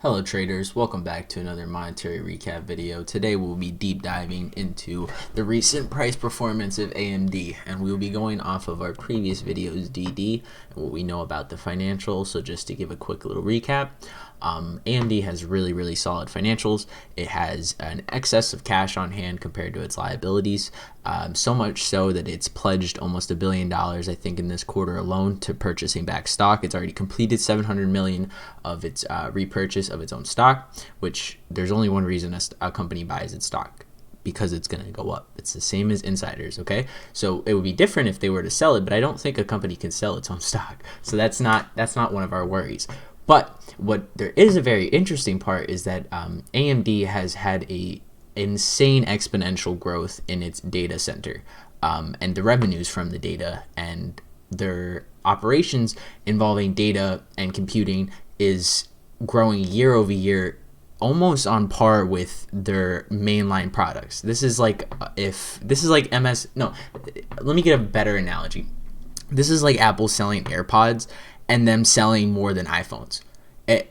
Hello traders, welcome back to another monetary recap video. Today we'll be deep diving into the recent price performance of AMD, and we'll be going off of our previous videos DD and what we know about the financials. So just to give a quick little recap, AMD has really solid financials. It has an excess of cash on hand compared to its liabilities, so much so that it's pledged almost $1 billion, I think, in this quarter alone to purchasing back stock. It's already completed $700 million of its repurchase of its own stock, which there's only one reason a company buys its stock: because it's going to go up. It's the same as insiders, okay? So it would be different if they were to sell it, but I don't think a company can sell its own stock. So that's not one of our worries. But what there is a very interesting part is that AMD has had a insane exponential growth in its data center, and the revenues from the data and their operations involving data and computing is growing year over year, almost on par with their mainline products. This is like let me get a better analogy. This is like Apple selling AirPods and them selling more than iPhones,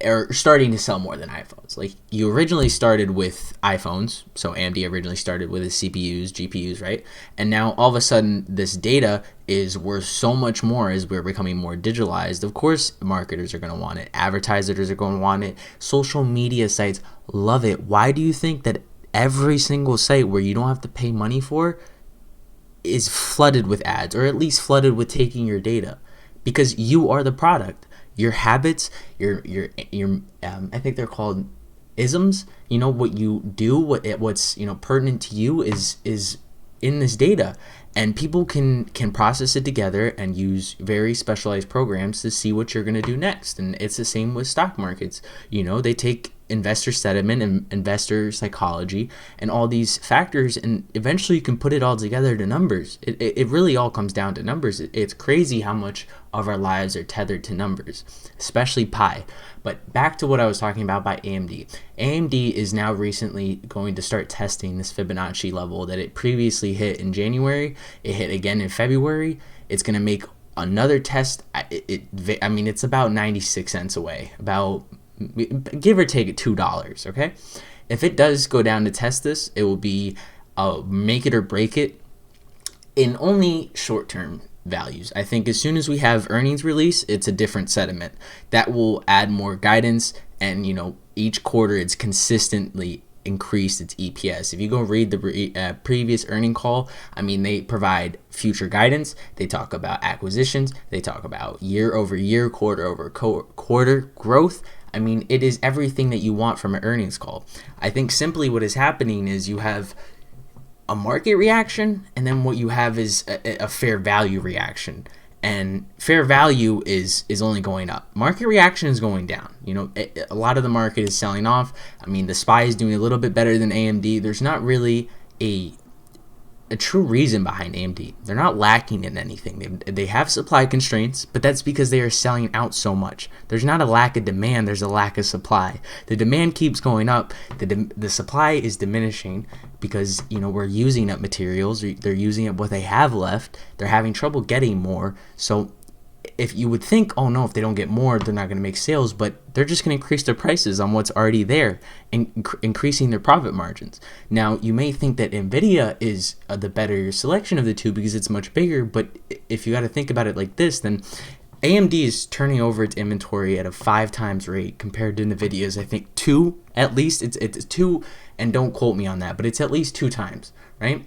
or starting to sell more than iPhones. Like, you originally started with iPhones, so AMD originally started with its CPUs, GPUs, right? And now all of a sudden this data is worth so much more as we're becoming more digitalized. Of course, marketers are going to want it. Advertisers are going to want it. Social media sites love it. Why do you think that every single site where you don't have to pay money for is flooded with ads, or at least flooded with taking your data? Because you are the product. Your habits, your I think they're called isms. You know, what you do, what's pertinent to you is in this data, and people can process it together and use very specialized programs to see what you're going to do next. And it's the same with stock markets. They take investor sentiment and investor psychology and all these factors, and eventually you can put it all together to numbers. It really all comes down to numbers. It's crazy how much of our lives are tethered to numbers, especially pi. But back to what I was talking about by AMD. AMD is now recently going to start testing this Fibonacci level that it previously hit in January. It hit again in February. It's going to make another test. It's about 96 cents away, about give or take $2, okay? If it does go down to test this, it will be make it or break it in only short-term values. I think as soon as we have earnings release, it's a different sentiment. That will add more guidance, and each quarter it's consistently increased its EPS. If you go read the previous earning call, they provide future guidance. They talk about acquisitions. They talk about year over year, quarter over quarter growth. It is everything that you want from an earnings call. I think simply what is happening is you have a market reaction, and then what you have is a fair value reaction. And fair value is only going up. Market reaction is going down. A lot of the market is selling off. The SPY is doing a little bit better than AMD. There's not really a true reason behind AMD. They're not lacking in anything. They have supply constraints, but that's because they are selling out so much. There's not a lack of demand, there's a lack of supply. The demand keeps going up, the supply is diminishing because we're using up materials. They're using up what they have left. They're having trouble getting more. So if you would think, oh no, if they don't get more, they're not going to make sales, but they're just going to increase their prices on what's already there and increasing their profit margins. Now, you may think that NVIDIA is the better selection of the two because it's much bigger, but if you got to think about it like this, then AMD is turning over its inventory at a 5 times rate compared to NVIDIA's, I think, 2 at least. It's 2, and don't quote me on that, but it's at least 2 times, right?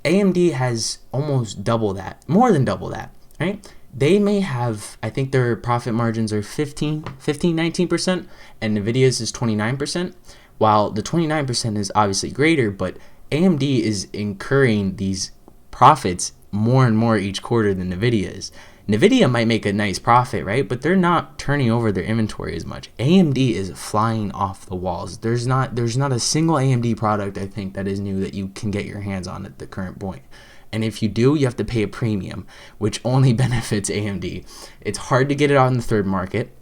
AMD has almost double that, more than double that, right? They may have, I think their profit margins are 19%, and NVIDIA's is 29%, while the 29% is obviously greater, but AMD is incurring these profits more and more each quarter than NVIDIA is. NVIDIA might make a nice profit, right? But they're not turning over their inventory as much. AMD is flying off the walls. There's not a single AMD product, I think, that is new that you can get your hands on at the current point. And if you do, you have to pay a premium, which only benefits AMD. It's hard to get it on the third market,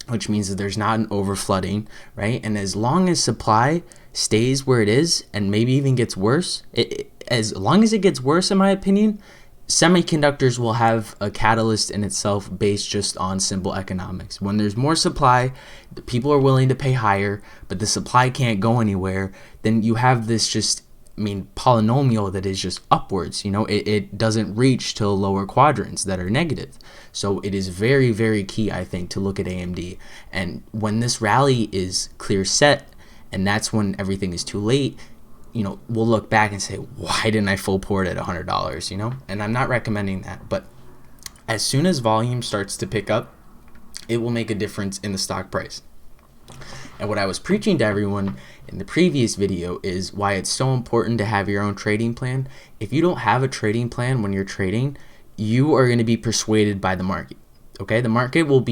which means that there's not an overflooding, right? And as long as supply stays where it is and maybe even gets worse, as long as it gets worse, in my opinion, semiconductors will have a catalyst in itself based just on simple economics. When there's more supply, the people are willing to pay higher, but the supply can't go anywhere, then you have this just, polynomial that is just upwards. It doesn't reach to lower quadrants that are negative. So it is very, very key, I think, to look at AMD. And when this rally is clear set, and that's when everything is too late, we'll look back and say, why didn't I full port at $100, And I'm not recommending that. But as soon as volume starts to pick up, it will make a difference in the stock price. And what I was preaching to everyone in the previous video is why it's so important to have your own trading plan. If you don't have a trading plan when you're trading, you are going to be persuaded by the market. Okay? The market will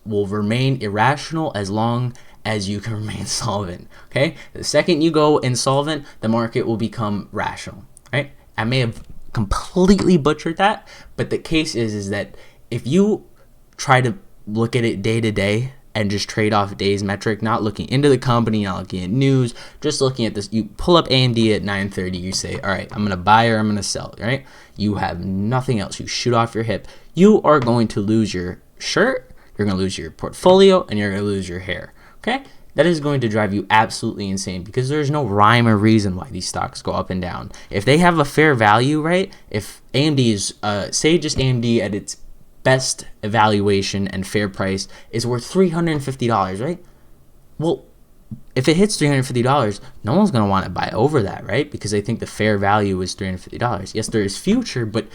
will remain irrational as long as you can remain solvent. Okay? The second you go insolvent, the market will become rational. Right? I may have completely butchered that, but the case is that if you try to look at it day to day and just trade off days metric, not looking into the company, not looking at news, just looking at this, you pull up AMD at 9:30, you say, all right, I'm going to buy or I'm going to sell, right? You have nothing else. You shoot off your hip. You are going to lose your shirt, you're going to lose your portfolio, and you're going to lose your hair, okay? That is going to drive you absolutely insane because there's no rhyme or reason why these stocks go up and down. If they have a fair value, right? If AMD is, say just AMD at its best evaluation and fair price is worth $350, right? Well, if it hits $350, no one's going to want to buy over that, right? Because they think the fair value is $350. Yes, there is future, but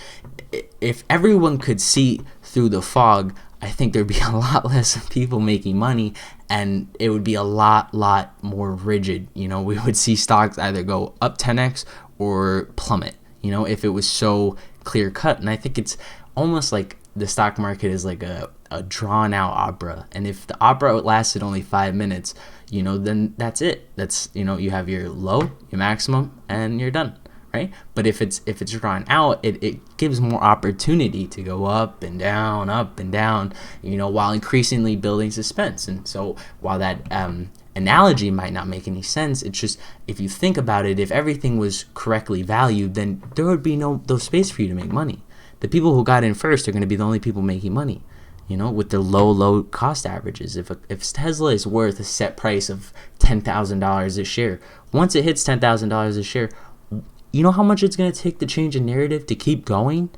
if everyone could see through the fog, I think there'd be a lot less people making money, and it would be a lot more rigid. We would see stocks either go up 10x or plummet, if it was so clear cut. And I think it's almost like the stock market is like a drawn out opera. And if the opera lasted only 5 minutes, then that's it. That's, you have your low, your maximum, and you're done. Right? But if it's drawn out, it gives more opportunity to go up and down, while increasingly building suspense. And so while that analogy might not make any sense, it's just, if you think about it, if everything was correctly valued, then there would be no space for you to make money. The people who got in first are going to be the only people making money, with their low cost averages. If Tesla is worth a set price of $10,000 a share, once it hits $10,000 a share, you know how much it's going to take to change a narrative to keep going?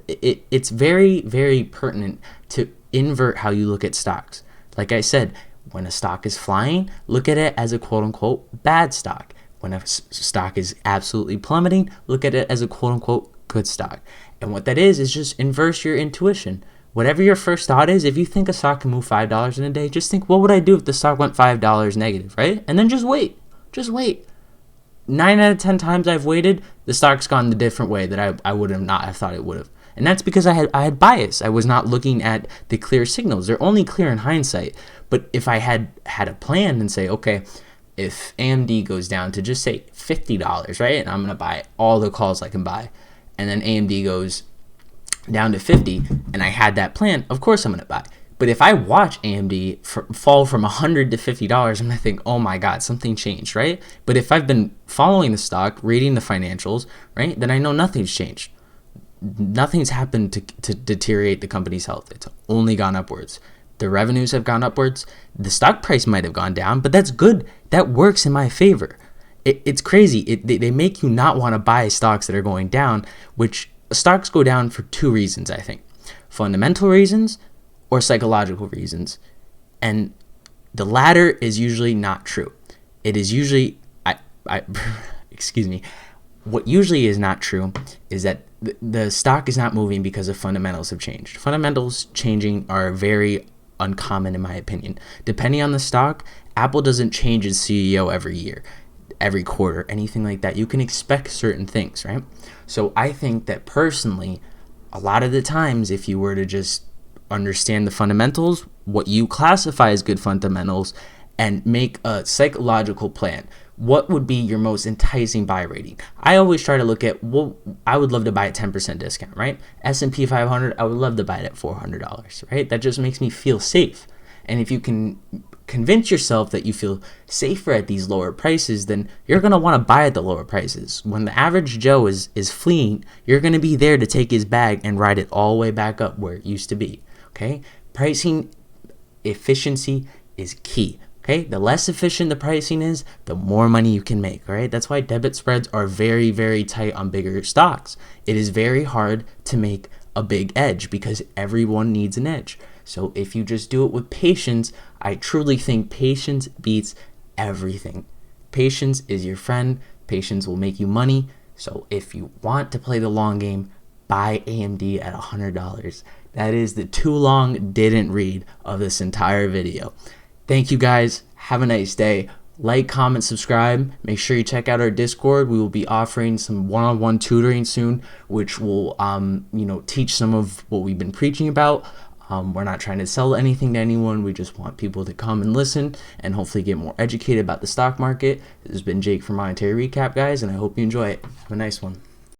It's very, very pertinent to invert how you look at stocks. Like I said, when a stock is flying, look at it as a quote-unquote bad stock. When a stock is absolutely plummeting, look at it as a quote-unquote good stock. And what that is just inverse your intuition. Whatever your first thought is, if you think a stock can move $5 in a day, just think, what would I do if the stock went $5 negative, right? And then just wait. 9 out of 10 times I've waited, the stock's gone the different way that I would have not have thought it would have. And that's because I had bias. I was not looking at the clear signals. They're only clear in hindsight. But if I had a plan and say, okay, if AMD goes down to just say $50, right? And I'm going to buy all the calls I can buy. And then AMD goes down to 50 and I had that plan, of course I'm going to buy. But if I watch AMD fall from $100 to $50, I'm going to think, oh my God, something changed, right? But if I've been following the stock, reading the financials, right, then I know nothing's changed. Nothing's happened to deteriorate the company's health. It's only gone upwards. The revenues have gone upwards. The stock price might have gone down, but that's good. That works in my favor. It's crazy. They make you not want to buy stocks that are going down, which stocks go down for two reasons, I think. Fundamental reasons or psychological reasons. And the latter is usually not true. It is usually, excuse me, what usually is not true is that the stock is not moving because the fundamentals have changed. Fundamentals changing are very uncommon in my opinion. Depending on the stock, Apple doesn't change its CEO every year, every quarter, anything like that. You can expect certain things, right? So I think that personally, a lot of the times, if you were to just understand the fundamentals, what you classify as good fundamentals, and make a psychological plan, what would be your most enticing buy rating? I always try to look at, well, I would love to buy at 10% discount, right? S&P 500, I would love to buy it at $400, right? That just makes me feel safe. And if you can convince yourself that you feel safer at these lower prices, then you're going to want to buy at the lower prices. When the average Joe is fleeing, you're going to be there to take his bag and ride it all the way back up where it used to be. Okay? Pricing efficiency is key. Okay? The less efficient the pricing is, the more money you can make. All right? That's why debit spreads are very, very tight on bigger stocks. It is very hard to make a big edge because everyone needs an edge. So if you just do it with patience, I truly think patience beats everything. Patience is your friend. Patience will make you money. So if you want to play the long game, buy AMD at $100. That is the too long didn't read of this entire video. Thank you guys. Have a nice day. Like, comment, subscribe. Make sure you check out our Discord. We will be offering some one-on-one tutoring soon, which will teach some of what we've been preaching about. We're not trying to sell anything to anyone. We just want people to come and listen and hopefully get more educated about the stock market. This has been Jake from Monetary Recap, guys, and I hope you enjoy it. Have a nice one.